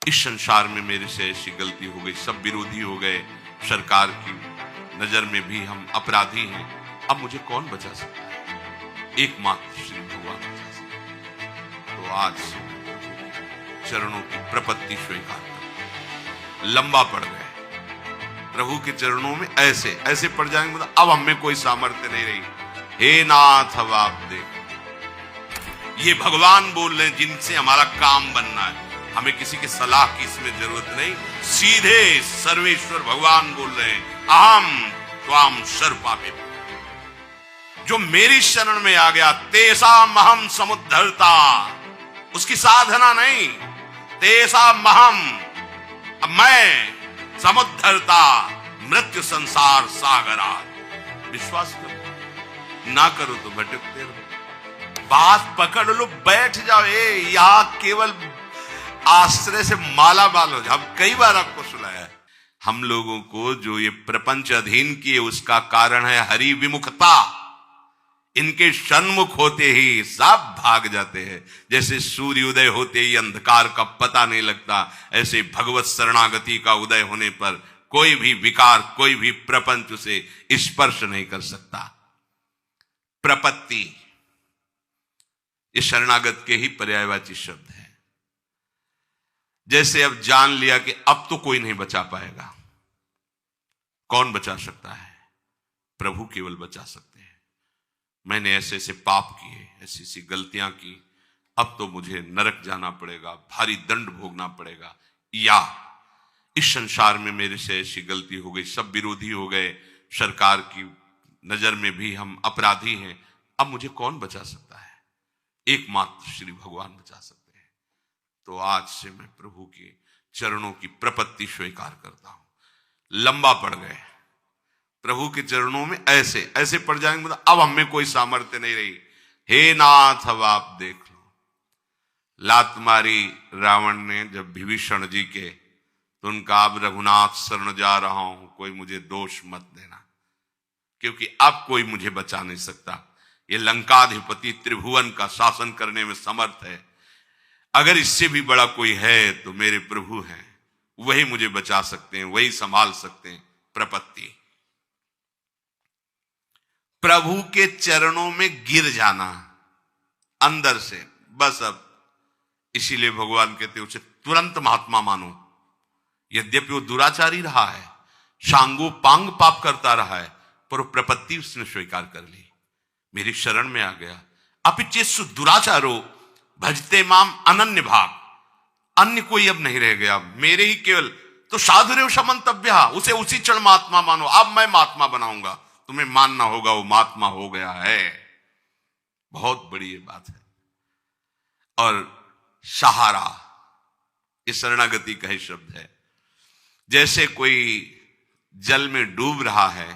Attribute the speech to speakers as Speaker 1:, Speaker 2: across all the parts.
Speaker 1: इस संसार में मेरे से ऐसी गलती हो गई, सब विरोधी हो गए, सरकार की नजर में भी हम अपराधी हैं। अब मुझे कौन बचा सकता है? एकमात्र श्री भगवान बचा सकते हैं। तो आज से चरणों की प्रपत्ति स्वीकार कर, लंबा पड़ गए प्रभु के चरणों में, ऐसे ऐसे पड़ जाएंगे मतलब अब हमें कोई सामर्थ्य नहीं रही। हे नाथ, अब आप देख, ये भगवान बोल रहे हैं जिनसे हमारा काम बनना है। हमें किसी की सलाह की इसमें जरूरत नहीं, सीधे सर्वेश्वर भगवान बोल रहे हैं, अहम त्वाम शर्पापे। जो मेरी शरण में आ गया, तेसा महम समुद्धरता, उसकी साधना नहीं, तेसा महम, मैं समुद्धरता मृत्यु संसार सागरा। विश्वास करो, ना करो तो भटकते रहो। बात पकड़ लो, बैठ जाओ। यहां केवल आश्रय से माला माल हो जाओ। कई बार आपको सुनाया है, हम लोगों को जो ये प्रपंच अधीन किए उसका कारण है हरि विमुखता। इनके सन्मुख होते ही सब भाग जाते हैं। जैसे सूर्य उदय होते ही अंधकार का पता नहीं लगता, ऐसे भगवत शरणागति का उदय होने पर कोई भी विकार, कोई भी प्रपंच उसे स्पर्श नहीं कर सकता। प्रपत्ति ये शरणागत के ही पर्यायवाची शब्द है। जैसे अब जान लिया कि अब तो कोई नहीं बचा पाएगा। कौन बचा सकता है? प्रभु केवल बचा सकते हैं। मैंने ऐसे ऐसे पाप किए, ऐसी ऐसी गलतियां की, अब तो मुझे नरक जाना पड़ेगा, भारी दंड भोगना पड़ेगा, या इस संसार में मेरे से ऐसी गलती हो गई, सब विरोधी हो गए, सरकार की नजर में भी हम अपराधी हैं, अब मुझे कौन बचा सकता है? एकमात्र श्री भगवान बचा सकते हैं। तो आज से मैं प्रभु के चरणों की प्रपत्ति स्वीकार करता हूं। लंबा पड़ गए प्रभु के चरणों में, ऐसे ऐसे पड़ जाएंगे मतलब अब हमें कोई सामर्थ्य नहीं रही। हे नाथ, अब आप देख लो। लात मारी रावण ने जब विभीषण जी के, तो उनका अब रघुनाथ शरण जा रहा हूं, कोई मुझे दोष मत देना, क्योंकि अब कोई मुझे बचा नहीं सकता। ये लंकाधिपति त्रिभुवन का शासन करने में समर्थ है। अगर इससे भी बड़ा कोई है तो मेरे प्रभु हैं, वही मुझे बचा सकते हैं, वही संभाल सकते हैं। प्रपत्ति, प्रभु के चरणों में गिर जाना अंदर से, बस अब इसीलिए भगवान कहते हैं उसे तुरंत महात्मा मानो। यद्यपि वो दुराचारी रहा है, सांगो पांग पाप करता रहा है, पर प्रपत्ति उसने स्वीकार कर ली, मेरी शरण में आ गया। अपिचेत्सु दुराचारो भजते माम अनन्य भाग, अन्य कोई अब नहीं रह गया, मेरे ही केवल। तो साधुरेव समन्तव्य, उसे उसी क्षण महात्मा मानो। अब मैं महात्मा बनाऊंगा, तुम्हें मानना होगा वो महात्मा हो गया है। बहुत बड़ी ये बात है। और सहारा, ये शरणागति का ही शब्द है। जैसे कोई जल में डूब रहा है,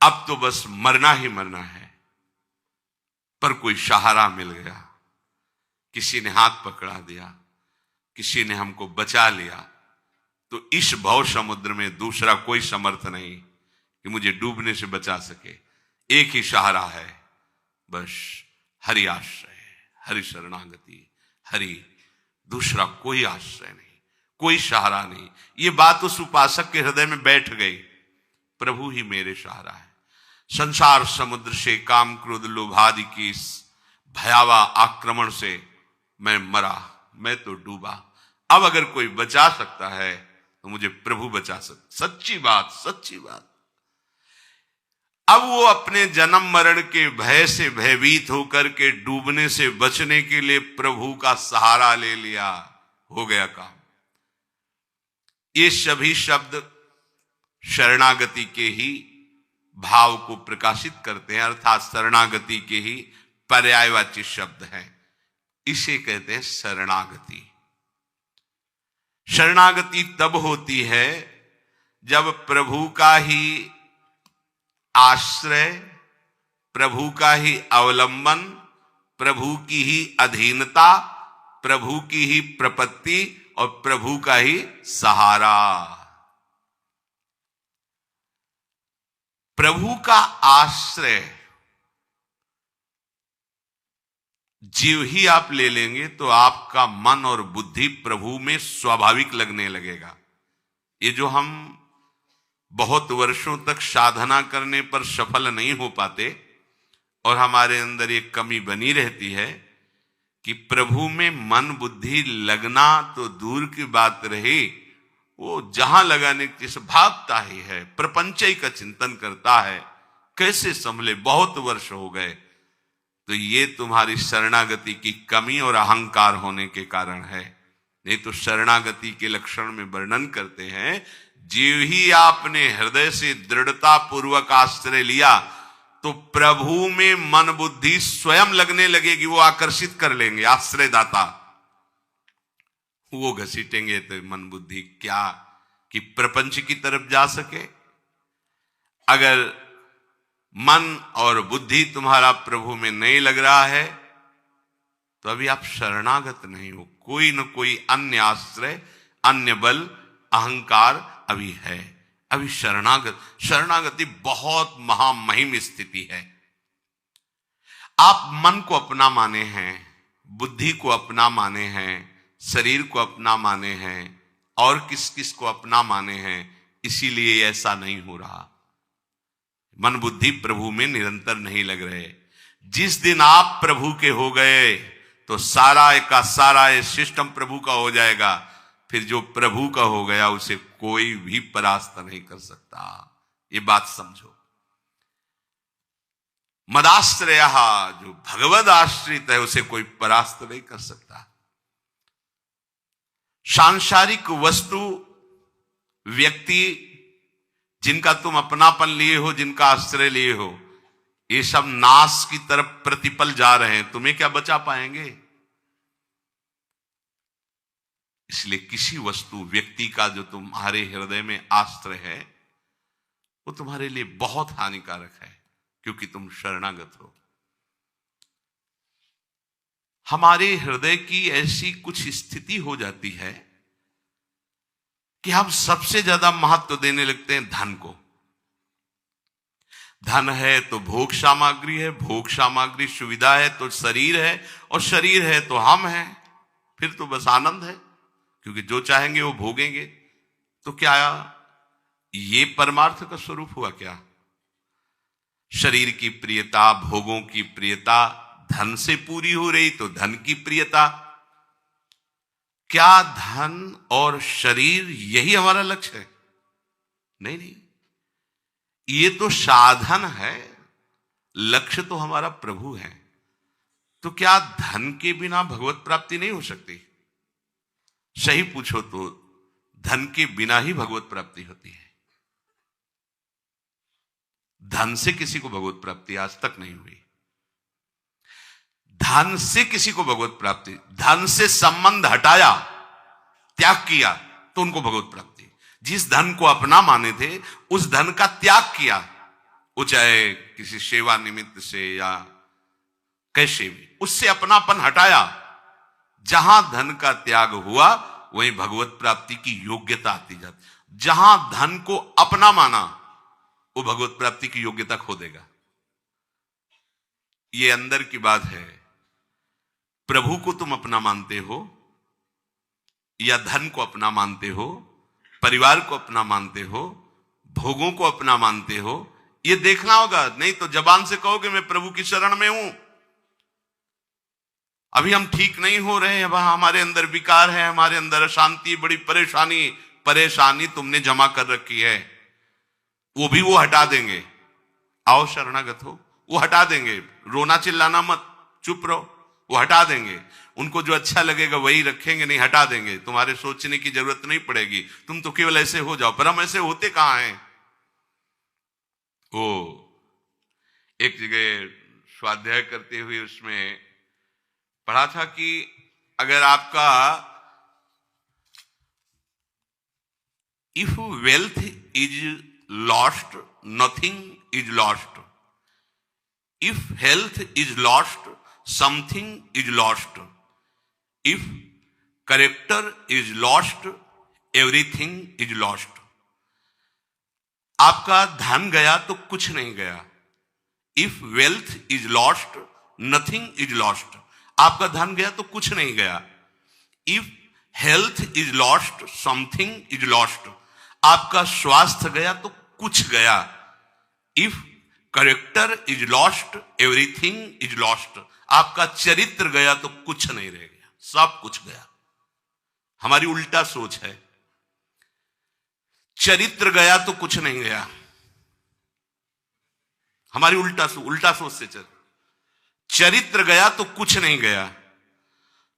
Speaker 1: अब तो बस मरना ही मरना है, पर कोई सहारा मिल गया, किसी ने हाथ पकड़ा दिया, किसी ने हमको बचा लिया, तो इस भव समुद्र में दूसरा कोई समर्थ नहीं कि मुझे डूबने से बचा सके। एक ही सहारा है, बस हरि आश्रय, हरि शरणागति, हरि, दूसरा कोई आश्रय नहीं, कोई सहारा नहीं। ये बात उस उपासक के हृदय में बैठ गई, प्रभु ही मेरे सहारा है। संसार समुद्र से, काम क्रोध लोभादि की इस भयावह आक्रमण से मैं मरा, मैं तो डूबा। अब अगर कोई बचा सकता है तो मुझे प्रभु बचा सकता। सच्ची बात, सच्ची बात। अब वो अपने जन्म मरण के भय से भयभीत होकर के डूबने से बचने के लिए प्रभु का सहारा ले लिया, हो गया काम। ये सभी शब्द शरणागति के ही भाव को प्रकाशित करते हैं, अर्थात शरणागति के ही पर्यायवाची शब्द हैं। इसे कहते हैं शरणागति। शरणागति तब होती है जब प्रभु का ही आश्रय, प्रभु का ही अवलंबन, प्रभु की ही अधीनता, प्रभु की ही प्रपत्ति और प्रभु का ही सहारा। प्रभु का आश्रय जीव ही आप ले लेंगे तो आपका मन और बुद्धि प्रभु में स्वाभाविक लगने लगेगा। ये जो हम बहुत वर्षों तक साधना करने पर सफल नहीं हो पाते और हमारे अंदर एक कमी बनी रहती है कि प्रभु में मन बुद्धि लगना तो दूर की बात रही, वो जहां लगाने जैसे भागता ही है, प्रपंच का चिंतन करता है, कैसे संभले, बहुत वर्ष हो गए। तो ये तुम्हारी शरणागति की कमी और अहंकार होने के कारण है। नहीं तो शरणागति के लक्षण में वर्णन करते हैं, जीव ही आपने हृदय से दृढ़ता पूर्वक आश्रय लिया तो प्रभु में मन बुद्धि स्वयं लगने लगेगी, वो आकर्षित कर लेंगे। आश्रयदाता वो घसीटेंगे तो मन बुद्धि क्या कि प्रपंच की तरफ जा सके। अगर मन और बुद्धि तुम्हारा प्रभु में नहीं लग रहा है तो अभी आप शरणागत नहीं हो। कोई न कोई अन्य आश्रय, अन्य बल, अहंकार अभी है। अभी शरणागति बहुत महामहिम स्थिति है। आप मन को अपना माने हैं, बुद्धि को अपना माने हैं, शरीर को अपना माने हैं और किस किस को अपना माने हैं, इसीलिए ऐसा नहीं हो रहा। मन बुद्धि प्रभु में निरंतर नहीं लग रहे। जिस दिन आप प्रभु के हो गए तो सारा का सारा ये सिस्टम प्रभु का हो जाएगा। फिर जो प्रभु का हो गया उसे कोई भी परास्त नहीं कर सकता। ये बात समझो। मदाश्रय, जो भगवद आश्रित है उसे कोई परास्त नहीं कर सकता। सांसारिक वस्तु, व्यक्ति जिनका तुम अपनापन लिए हो, जिनका आश्रय लिए हो, ये सब नाश की तरफ प्रतिपल जा रहे हैं। तुम्हें क्या बचा पाएंगे? इसलिए किसी वस्तु, व्यक्ति का जो तुम्हारे हृदय में आश्रय है वो तुम्हारे लिए बहुत हानिकारक है, क्योंकि तुम शरणागत हो। हमारे हृदय की ऐसी कुछ स्थिति हो जाती है कि हम सबसे ज्यादा महत्व देने लगते हैं धन को। धन है तो भोग सामग्री है, भोग सामग्री सुविधा है तो शरीर है, और शरीर है तो हम हैं। फिर तो बस आनंद है, क्योंकि जो चाहेंगे वो भोगेंगे। तो क्या ये परमार्थ का स्वरूप हुआ क्या? शरीर की प्रियता, भोगों की प्रियता धन से पूरी हो रही तो धन की प्रियता। क्या धन और शरीर यही हमारा लक्ष्य है? नहीं नहीं, ये तो साधन है, लक्ष्य तो हमारा प्रभु है। तो क्या धन के बिना भगवत प्राप्ति नहीं हो सकती? सही पूछो तो धन के बिना ही भगवत प्राप्ति होती है। धन से किसी को भगवत प्राप्ति आज तक नहीं हुई। धन से किसी को भगवत प्राप्ति, धन से संबंध हटाया, त्याग किया तो उनको भगवत प्राप्ति। जिस धन को अपना माने थे उस धन का त्याग किया, वो चाहे किसी सेवा निमित्त से या कैसे भी, उससे अपनापन हटाया। जहां धन का त्याग हुआ वहीं भगवत प्राप्ति की योग्यता आती जाती। जहां धन को अपना माना वो भगवत प्राप्ति की योग्यता खो देगा। ये अंदर की बात है। प्रभु को तुम अपना मानते हो या धन को अपना मानते हो, परिवार को अपना मानते हो, भोगों को अपना मानते हो, ये देखना होगा। नहीं तो जबान से कहोगे मैं प्रभु की शरण में हूं, अभी हम ठीक नहीं हो रहे, अब हमारे अंदर विकार है, हमारे अंदर अशांति, बड़ी परेशानी तुमने जमा कर रखी है, वो भी वो हटा देंगे। आओ शरणागत हो, वो हटा देंगे। रोना चिल्लाना मत, चुप रहो, वो हटा देंगे। उनको जो अच्छा लगेगा वही रखेंगे, नहीं हटा देंगे। तुम्हारे सोचने की जरूरत नहीं पड़ेगी, तुम तो केवल ऐसे हो जाओ। पर हम ऐसे होते कहां हैं? वो एक जगह स्वाध्याय करते हुए उसमें पढ़ा था कि अगर आपका if wealth is lost nothing is lost, if health is lost something is lost, if character is lost everything is lost. आपका धन गया तो कुछ नहीं गया। If wealth is lost nothing is lost. आपका धन गया तो कुछ नहीं गया। If health is lost something is lost, आपका स्वास्थ्य गया तो कुछ गया। If character is lost everything is lost, आपका चरित्र गया तो कुछ नहीं रह गया, सब कुछ गया। हमारी उल्टा सोच है, चरित्र गया तो कुछ नहीं गया। हमारी उल्टा सोच से चल, चरित्र गया तो कुछ नहीं गया,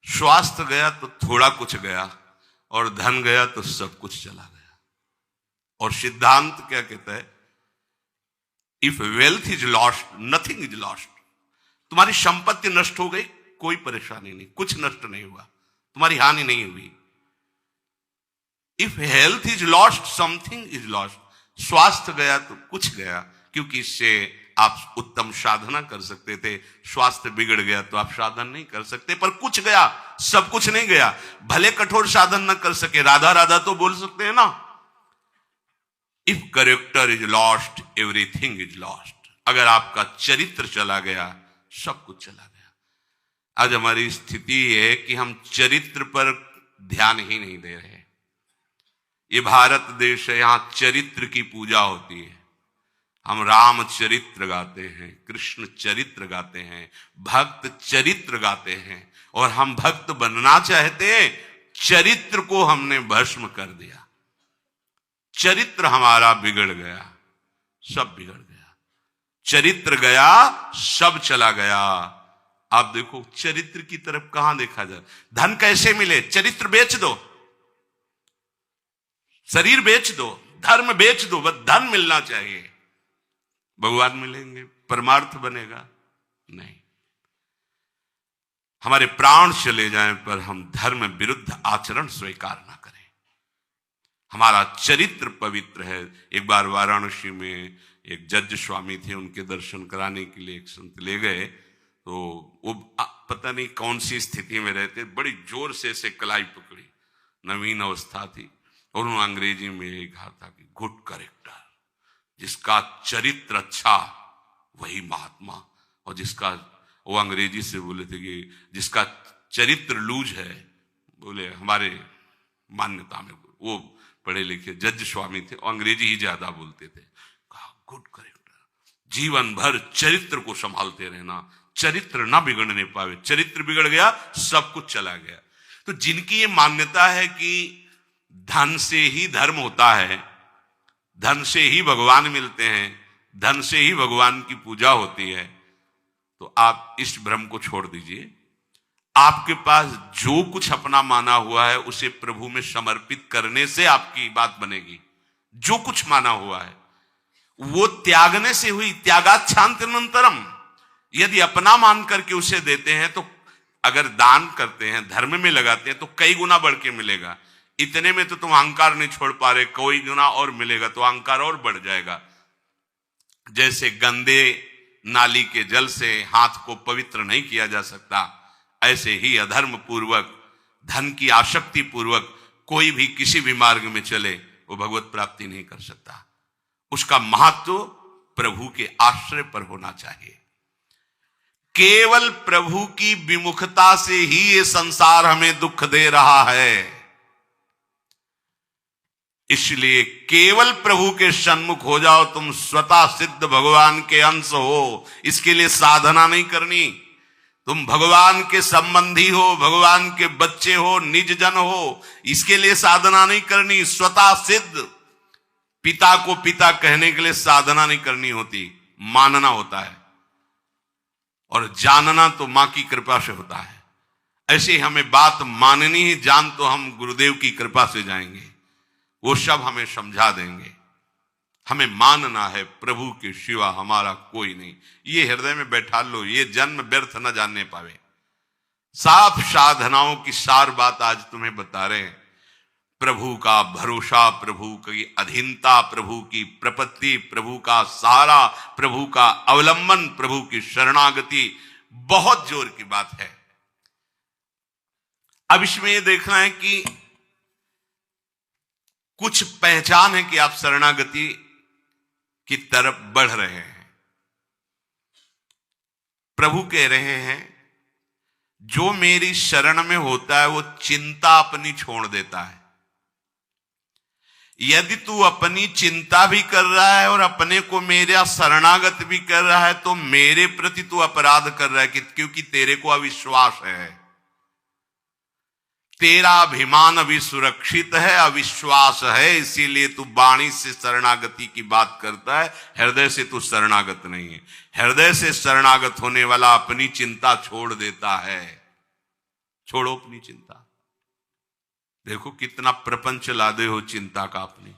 Speaker 1: स्वास्थ्य गया तो थोड़ा कुछ गया, और धन गया तो सब कुछ चला गया। और सिद्धांत क्या कहता है? If wealth is lost nothing is lost. तुम्हारी संपत्ति नष्ट हो गई, कोई परेशानी नहीं, कुछ नष्ट नहीं हुआ, तुम्हारी हानि नहीं हुई। If health is lost something is lost, स्वास्थ्य गया तो कुछ गया, क्योंकि इससे आप उत्तम साधना कर सकते थे। स्वास्थ्य बिगड़ गया तो आप साधन नहीं कर सकते, पर कुछ गया, सब कुछ नहीं गया। भले कठोर साधन न कर सके, राधा राधा तो बोल सकते हैं ना। If character is lost everything is lost, अगर आपका चरित्र चला गया सब कुछ चला गया। आज हमारी स्थिति है कि हम चरित्र पर ध्यान ही नहीं दे रहे। ये भारत देश है, यहां चरित्र की पूजा होती है। हम राम चरित्र गाते हैं, कृष्ण चरित्र गाते हैं, भक्त चरित्र गाते हैं, और हम भक्त बनना चाहते हैं, चरित्र को हमने भस्म कर दिया। चरित्र हमारा बिगड़ गया, सब बिगड़ गया। चरित्र गया, सब चला गया। आप देखो चरित्र की तरफ कहां देखा जाए। धन कैसे मिले? चरित्र बेच दो, शरीर बेच दो, धर्म बेच दो, बस धन मिलना चाहिए। भगवान मिलेंगे, परमार्थ बनेगा? नहीं। हमारे प्राण चले जाएं पर हम धर्म विरुद्ध आचरण स्वीकार ना करें। हमारा चरित्र पवित्र है। एक बार वाराणसी में एक जज स्वामी थे, उनके दर्शन कराने के लिए एक संत ले गए, तो वो पता नहीं कौन सी स्थिति में रहते, बड़ी जोर से ऐसे कलाई पकड़ी, नवीन अवस्था थी, और उन्होंने अंग्रेजी में यही कहा था कि गुड कैरेक्टर, जिसका चरित्र अच्छा वही महात्मा, और जिसका, वो अंग्रेजी से बोले थे कि जिसका चरित्र लूज है, बोले हमारे मान्यता में, वो पढ़े लिखे जज स्वामी थे, अंग्रेजी ही ज्यादा बोलते थे। कहा गुड कैरेक्टर, जीवन भर चरित्र को संभालते रहना, चरित्र ना बिगड़ने पावे। चरित्र बिगड़ गया सब कुछ चला गया। तो जिनकी ये मान्यता है कि धन से ही धर्म होता है, धन से ही भगवान मिलते हैं, धन से ही भगवान की पूजा होती है, तो आप इस भ्रम को छोड़ दीजिए। आपके पास जो कुछ अपना माना हुआ है उसे प्रभु में समर्पित करने से आपकी बात बनेगी। जो कुछ माना हुआ है वो त्यागने से हुई। त्यागाच्छांतिरनंतरम, यदि अपना मान करके उसे देते हैं तो, अगर दान करते हैं, धर्म में लगाते हैं, तो कई गुना बढ़ के मिलेगा। इतने में तो तुम अहंकार नहीं छोड़ पा रहे, कोई गुना और मिलेगा तो अहंकार और बढ़ जाएगा। जैसे गंदे नाली के जल से हाथ को पवित्र नहीं किया जा सकता, ऐसे ही अधर्म पूर्वक, धन की आसक्ति पूर्वक कोई भी किसी भी मार्ग में चले वो भगवत प्राप्ति नहीं कर सकता। उसका महत्व प्रभु के आश्रय पर होना चाहिए। केवल प्रभु की विमुखता से ही ये संसार हमें दुख दे रहा है। इसलिए केवल प्रभु के सन्मुख हो जाओ, तुम स्वतः सिद्ध भगवान के अंश हो। इसके लिए साधना नहीं करनी। तुम भगवान के संबंधी हो, भगवान के बच्चे हो, निज जन हो, इसके लिए साधना नहीं करनी। स्वतः सिद्ध पिता को पिता कहने के लिए साधना नहीं करनी होती, मानना होता है, और जानना तो मां की कृपा से होता है। ऐसे हमें बात माननी ही, जान तो हम गुरुदेव की कृपा से जाएंगे, वो सब हमें समझा देंगे। हमें मानना है प्रभु के सिवा हमारा कोई नहीं। ये हृदय में बैठा लो, ये जन्म व्यर्थ न जानने पावे। साफ साधनाओं की सार बात आज तुम्हें बता रहे हैं। प्रभु का भरोसा, प्रभु की अधीनता, प्रभु की प्रपत्ति, प्रभु का सहारा, प्रभु का अवलंबन, प्रभु की शरणागति, बहुत जोर की बात है। अब इसमें यह देखना है कि कुछ पहचान है कि आप शरणागति की तरफ बढ़ रहे हैं। प्रभु कह रहे हैं जो मेरी शरण में होता है वो चिंता अपनी छोड़ देता है। यदि तू अपनी चिंता भी कर रहा है और अपने को मेरा शरणागत भी कर रहा है तो मेरे प्रति तू अपराध कर रहा है, क्योंकि तेरे को अविश्वास है, तेरा अभिमान अभी सुरक्षित है, अविश्वास है, इसीलिए तू वाणी से शरणागति की बात करता है, हृदय से तू शरणागत नहीं है। हृदय से शरणागत होने वाला अपनी चिंता छोड़ देता है। छोड़ो अपनी चिंता। देखो कितना प्रपंच लादे हो चिंता का अपनी।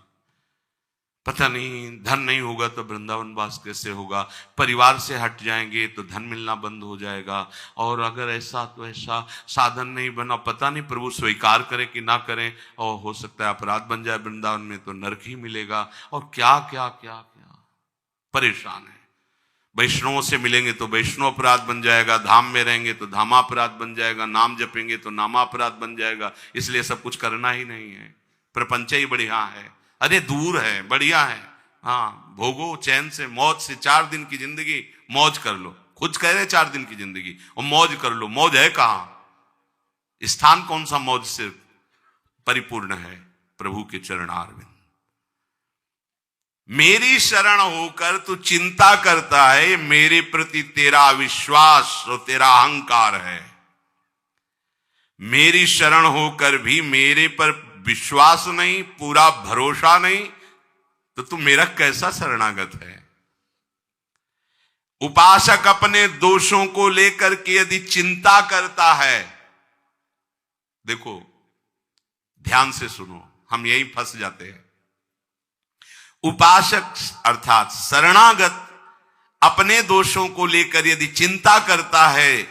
Speaker 1: पता नहीं धन नहीं होगा तो वृंदावन वास कैसे होगा, परिवार से हट जाएंगे तो धन मिलना बंद हो जाएगा, और अगर ऐसा तो ऐसा साधन नहीं बना, पता नहीं प्रभु स्वीकार करे कि ना करें, और हो सकता है अपराध बन जाए वृंदावन में तो नरक ही मिलेगा, और क्या क्या क्या क्या परेशान है। वैष्णवों से मिलेंगे तो वैष्णव अपराध बन जाएगा, धाम में रहेंगे तो धामापराध बन जाएगा, नाम जपेंगे तो नामापराध बन जाएगा, इसलिए सब कुछ करना ही नहीं है। प्रपंच ही बढ़िया है, अरे दूर है, बढ़िया है, हाँ भोगो चैन से, मौज से। 4 दिन की जिंदगी मौज कर लो, खुद कह रहे 4 दिन की जिंदगी और मौज कर लो। मौज है कहां? स्थान कौन सा मौज से परिपूर्ण है? प्रभु के चरणारविंद। मेरी शरण होकर तू चिंता करता है, मेरे प्रति तेरा अविश्वास और तेरा अहंकार है। मेरी शरण होकर भी मेरे पर विश्वास नहीं, पूरा भरोसा नहीं, तो तू मेरा कैसा शरणागत है? उपासक अपने दोषों को लेकर के यदि चिंता करता है, देखो ध्यान से सुनो, हम यही फंस जाते हैं। उपासक अर्थात शरणागत अपने दोषों को लेकर यदि चिंता करता है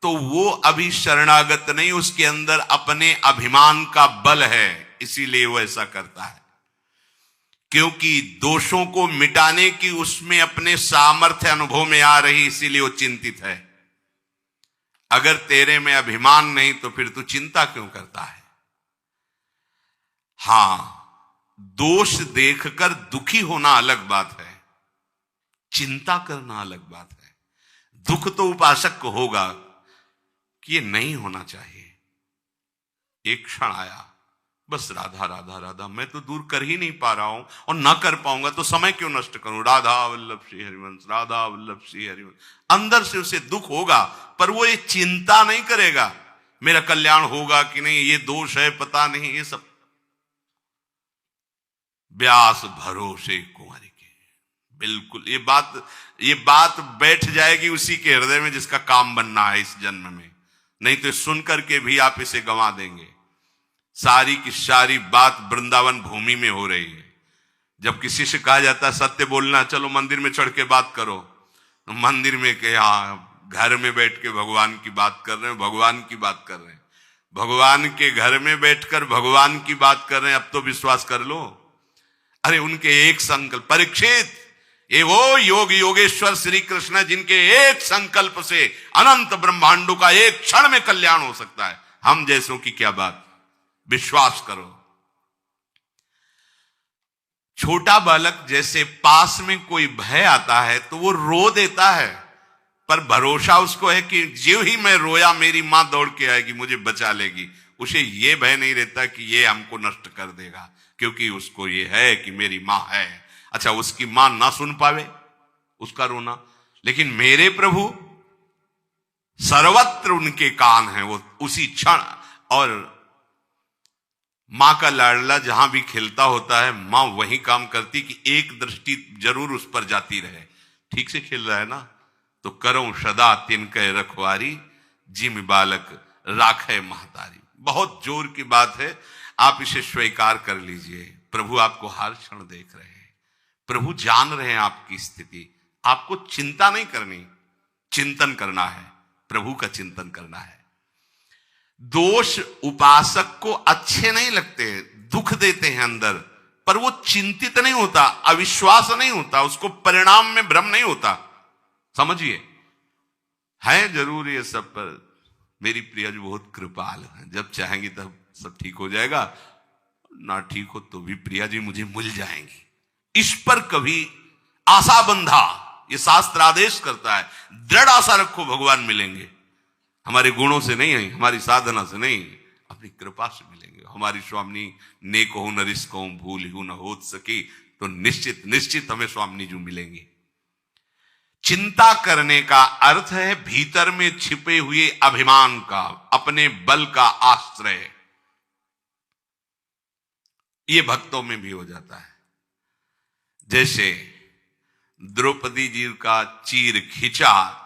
Speaker 1: तो वो अभी शरणागत नहीं, उसके अंदर अपने अभिमान का बल है, इसीलिए वो ऐसा करता है। क्योंकि दोषों को मिटाने की उसमें अपने सामर्थ्य अनुभव में आ रही, इसीलिए वो चिंतित है। अगर तेरे में अभिमान नहीं तो फिर तू चिंता क्यों करता है? हां, दोष देखकर दुखी होना अलग बात है, चिंता करना अलग बात है। दुख तो उपासक को होगा कि ये नहीं होना चाहिए। एक क्षण आया, बस राधा राधा राधा, मैं तो दूर कर ही नहीं पा रहा हूं और ना कर पाऊंगा तो समय क्यों नष्ट करूं? राधा वल्लभ श्री हरिवंश, राधा वल्लभ श्री हरिवंश। अंदर से उसे दुख होगा, पर वो ये चिंता नहीं करेगा मेरा कल्याण होगा कि नहीं, ये दोष है पता नहीं, ये सब व्यास भरोसे कुंवरी के। बिल्कुल ये बात बैठ जाएगी उसी के हृदय में जिसका काम बनना है इस जन्म में, नहीं तो सुन करके भी आप इसे गंवा देंगे। सारी की सारी बात वृंदावन भूमि में हो रही है। जब किसी से कहा जाता है सत्य बोलना, चलो मंदिर में चढ़ के बात करो, तो मंदिर में क्या, घर में बैठ के भगवान की बात कर रहे हैं, भगवान की बात कर रहे हैं, भगवान के घर में बैठकर भगवान की बात कर रहे हैं। अब तो विश्वास कर लो। अरे उनके एक संकल्प, परीक्षित ये वो योग योगेश्वर श्री कृष्ण जिनके एक संकल्प से अनंत ब्रह्मांडों का एक क्षण में कल्याण हो सकता है। हम जैसों की क्या बात, विश्वास करो। छोटा बालक जैसे पास में कोई भय आता है तो वो रो देता है, पर भरोसा उसको है कि जो ही मैं रोया मेरी मां दौड़ के आएगी, मुझे बचा लेगी। उसे ये भय नहीं रहता कि ये हमको नष्ट कर देगा, क्योंकि उसको ये है कि मेरी मां है। अच्छा, उसकी मां ना सुन पावे उसका रोना, लेकिन मेरे प्रभु सर्वत्र उनके कान हैं, वो उसी क्षण। और मां का लाडला जहां भी खेलता होता है, मां वही काम करती कि एक दृष्टि जरूर उस पर जाती रहे। ठीक से खेल रहा है ना, तो करो सदा तिनके रखवारी, जिम बालक राखे महतारी। बहुत जोर की बात है, आप इसे स्वीकार कर लीजिए। प्रभु आपको हर क्षण देख रहे हैं, प्रभु जान रहे हैं आपकी स्थिति। आपको चिंता नहीं करनी, चिंतन करना है, प्रभु का चिंतन करना है। दोष उपासक को अच्छे नहीं लगते, दुख देते हैं अंदर, पर वो चिंतित नहीं होता, अविश्वास नहीं होता, उसको परिणाम में भ्रम नहीं होता। समझिए, है जरूर ये सब, पर मेरी प्रिया जी बहुत कृपाल है, जब चाहेंगी तब सब ठीक हो जाएगा, ना ठीक हो तो भी प्रिया जी मुझे मिल जाएंगी। इस पर कभी आशा बंधा, ये शास्त्र आदेश करता है, दृढ़ आशा रखो भगवान मिलेंगे। हमारे गुणों से नहीं, हमारी साधना से नहीं, अपनी कृपा से मिलेंगे। हमारी स्वामी ने कहूं न रिस कहूं भूल ही न हो सकी, तो निश्चित निश्चित हमें स्वामी जी मिलेंगे। चिंता करने का अर्थ है भीतर में छिपे हुए अभिमान का, अपने बल का आश्रय। ये भक्तों में भी हो जाता है। जैसे द्रौपदी जी का चीर खींचा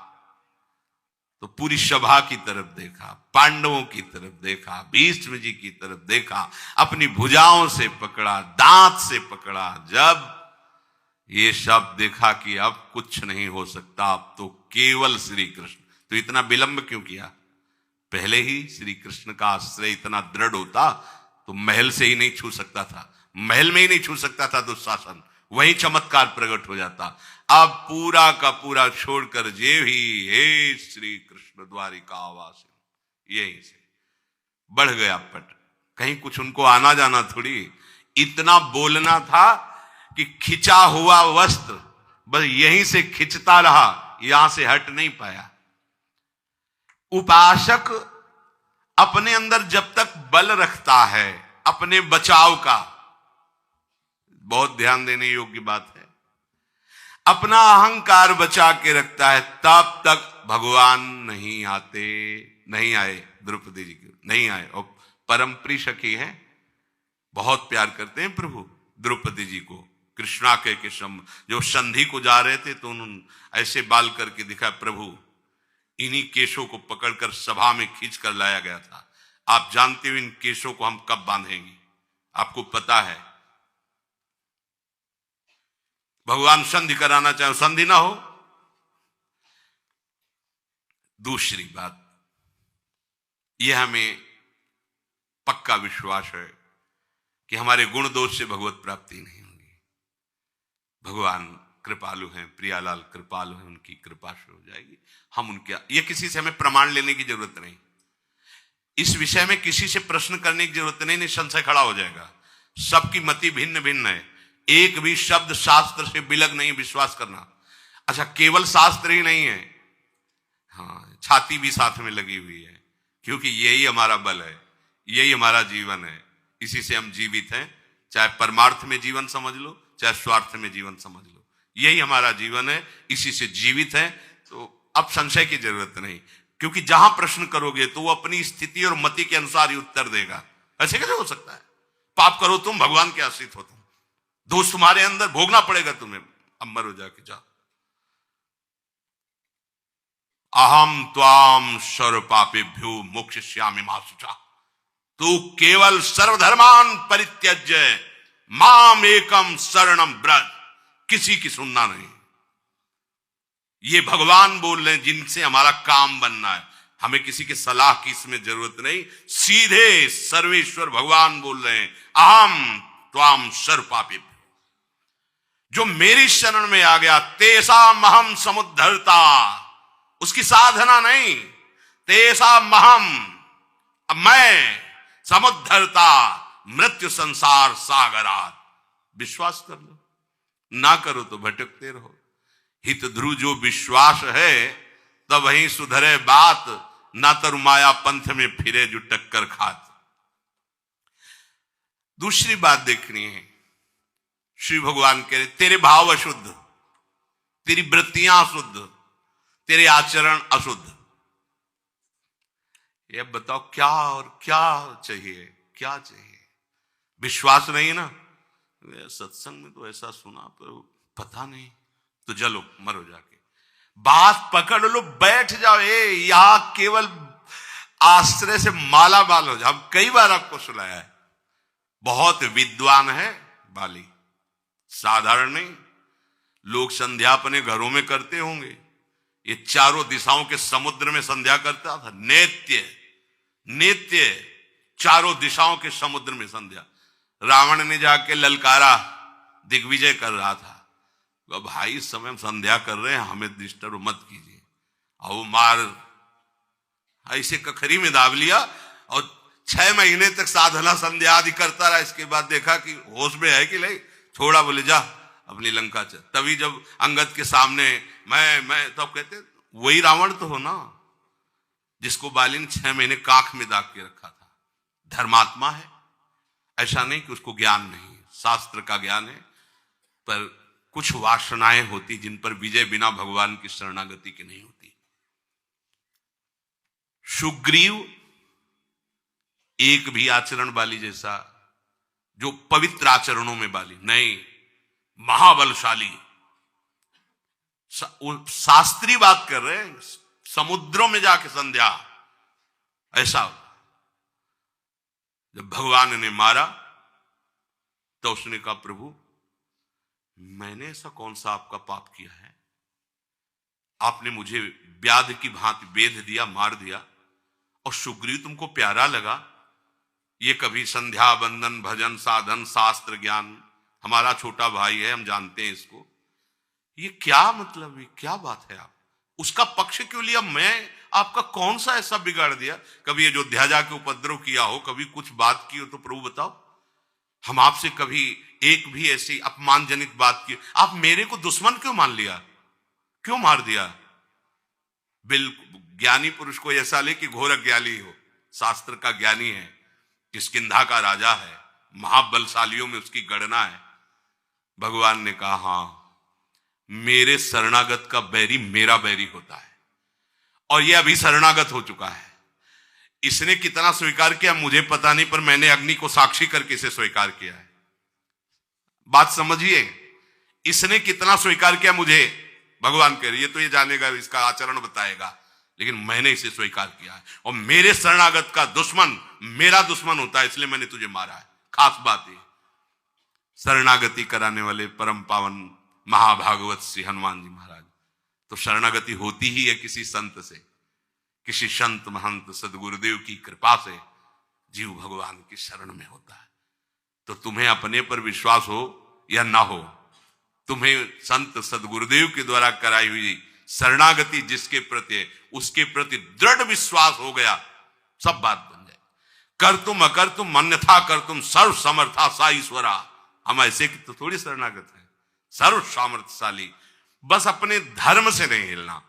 Speaker 1: तो पूरी सभा की तरफ देखा, पांडवों की तरफ देखा, भीष्म जी की तरफ देखा, अपनी भुजाओं से पकड़ा, दांत से पकड़ा। जब ये शब्द देखा कि अब कुछ नहीं हो सकता, अब तो केवल श्री कृष्ण, तो इतना विलंब क्यों किया? पहले ही श्री कृष्ण का आश्रय इतना दृढ़ होता तो महल से ही नहीं छू सकता था, महल में ही नहीं छू सकता था दुशासन, वही चमत्कार प्रकट हो जाता। अब पूरा का पूरा छोड़कर जे भी हे श्री कृष्ण द्वारिका आवास, यही से बढ़ गया पट। कहीं कुछ उनको आना जाना थोड़ी, इतना बोलना था कि खिंचा हुआ वस्त्र बस यहीं से खिंचता रहा, यहां से हट नहीं पाया। उपासक अपने अंदर जब तक बल रखता है अपने बचाव का, बहुत ध्यान देने योग्य बात है, अपना अहंकार बचा के रखता है, तब तक भगवान नहीं आते। नहीं आए, द्रौपदी जी के नहीं आए। और परम प्रिय सखी है, बहुत प्यार करते हैं प्रभु द्रौपदी जी को। कृष्णा के सम जो संधि को जा रहे थे तो उन्होंने ऐसे बाल करके दिखा, प्रभु इन्हीं केशों को पकड़कर सभा में खींच कर लाया गया था। आप जानते हो इन केशों को हम कब बांधेंगे? आपको पता है भगवान संधि कराना चाहे संधि ना हो। दूसरी बात, यह हमें पक्का विश्वास है कि हमारे गुण दोष से भगवत प्राप्ति नहीं होगी। भगवान कृपालु हैं, प्रियालाल कृपालु हैं, उनकी कृपा से हो जाएगी। हम उनके, ये किसी से हमें प्रमाण लेने की जरूरत नहीं, इस विषय में किसी से प्रश्न करने की जरूरत नहीं, संशय खड़ा हो जाएगा। सबकी मति भिन्न भिन्न है, एक भी शब्द शास्त्र से बिलग नहीं विश्वास करना। अच्छा, केवल शास्त्र ही नहीं है, हाँ छाती भी साथ में लगी हुई है, क्योंकि यही हमारा बल है, यही हमारा जीवन है, इसी से हम जीवित हैं। चाहे परमार्थ में जीवन समझ लो, चाहे स्वार्थ में जीवन समझ लो, यही हमारा जीवन है, इसी से जीवित है। तो अब संशय की जरूरत नहीं, क्योंकि जहां प्रश्न करोगे तो वो अपनी स्थिति और मति के अनुसार ही उत्तर देगा। ऐसे कैसे हो सकता है? पाप करो तुम, भगवान के आश्रित हो तुम, दोष तुम्हारे अंदर, भोगना पड़ेगा तुम्हें, अमर हो जाके जाओ। अहम त्वाम सर्व पापेभ्यो मोक्षयिष्यामि मा शुचा, तू केवल सर्वधर्मान परित्यज्य माम एकम शरणम ब्रज, किसी की सुनना नहीं। ये भगवान बोल रहे हैं जिनसे हमारा काम बनना है, हमें किसी की सलाह की इसमें जरूरत नहीं, सीधे सर्वेश्वर भगवान बोल रहे हैं अहम त्वाम सर्व पापेभ्यो, जो मेरी शरण में आ गया तेसा महम समुद्धरता, उसकी साधना नहीं, तेसा महम, मैं समुद्धरता मृत्यु संसार सागरात। विश्वास कर लो, ना करो तो भटकते रहो। हित ध्रुव जो विश्वास है तब वहीं सुधरे बात, ना तरु माया पंथ में फिरे जो टक्कर खात। दूसरी बात देखनी है, श्री भगवान कह रहे तेरे भाव अशुद्ध, तेरी वृत्तियां अशुद्ध, तेरे आचरण अशुद्ध। ये बताओ क्या और क्या चाहिए, क्या चाहिए? विश्वास नहीं ना, सत्संग में तो ऐसा सुना पर पता नहीं, तो चलो मरो जाके, बात पकड़ लो, बैठ जाओ। यहां केवल आश्रय से माला माल हो जाओ। हम कई बार आपको सुनाया है, बहुत विद्वान है बाली, साधारण नहीं। लोग संध्या अपने घरों में करते होंगे, ये चारों दिशाओं के समुद्र में संध्या करता था, नित्य नित्य चारों दिशाओं के समुद्र में संध्या। रावण ने जाके ललकारा, दिग्विजय कर रहा था, भाई इस समय हम संध्या कर रहे हैं, हमें डिस्टर्ब मत कीजिए। और वो मार ऐसे कखरी में दाब लिया और 6 महीने तक साधना संध्या आदि करता रहा। इसके बाद देखा कि होश में है कि नहीं, छोड़ा, बोले जा अपनी लंका चल। तभी जब अंगद के सामने मैं तब कहते वही रावण तो हो ना, जिसको बाली ने 6 महीने काख में दाग के रखा था, धर्मात्मा है। ऐसा नहीं कि उसको ज्ञान नहीं, शास्त्र का ज्ञान है, पर कुछ वासनाएं होती जिन पर विजय बिना भगवान की शरणागति की नहीं होती। सुग्रीव एक भी आचरण बाली जैसा, जो पवित्र आचरणों में बाली नहीं, महाबलशाली। शास्त्री बात कर रहे हैं, समुद्रों में जाके संध्या। ऐसा जब भगवान ने मारा तो उसने कहा, प्रभु मैंने ऐसा कौन सा आपका पाप किया है, आपने मुझे व्याध की भांति बेध दिया, मार दिया, और सुग्रीव तुमको प्यारा लगा। ये कभी संध्या बंदन भजन साधन शास्त्र ज्ञान, हमारा छोटा भाई है, हम जानते हैं इसको, ये क्या मतलब, ये क्या बात है, आप उसका पक्ष क्यों लिया? मैं आपका कौन सा ऐसा बिगाड़ दिया? कभी अयोध्या जाके उपद्रव किया हो, कभी कुछ बात की हो तो प्रभु बताओ। हम आपसे कभी एक भी ऐसी अपमानजनित बात की? आप मेरे को दुश्मन क्यों मान लिया, क्यों मार दिया? बिल्कुल ज्ञानी पुरुष को ऐसा ले कि घोर अज्ञानी हो, शास्त्र का ज्ञानी है, किष्किंधा का राजा है, महाबलशालियों में उसकी गणना है। भगवान ने कहा, हां, मेरे शरणागत का बैरी मेरा बैरी होता है, और यह अभी शरणागत हो चुका है। इसने कितना स्वीकार किया मुझे पता नहीं, पर मैंने अग्नि को साक्षी करके इसे स्वीकार किया है। बात समझिए, इसने कितना स्वीकार किया मुझे, भगवान कह रहे, ये तो ये जानेगा, इसका आचरण बताएगा, लेकिन मैंने इसे स्वीकार किया है, और मेरे शरणागत का दुश्मन मेरा दुश्मन होता है, इसलिए मैंने तुझे मारा है। खास बात है, शरणागति कराने वाले परम पावन महाभागवत श्री हनुमान जी महाराज, तो शरणागति होती ही है किसी संत से, किसी संत महंत सदगुरुदेव की कृपा से जीव भगवान की शरण में होता है। तो तुम्हें अपने पर विश्वास हो या ना हो, तुम्हें संत सदगुरुदेव के द्वारा कराई हुई शरणागति जिसके प्रति है, उसके प्रति दृढ़ विश्वास हो गया, सब बात बन जाए। कर तुम अकर तुम अन्यथा कर तुम सर्व समर्था सा ईश्वरा। हम ऐसे की तो थोड़ी शरणागत है, सर्व सामर्थ्यशाली। बस अपने धर्म से नहीं हिलना,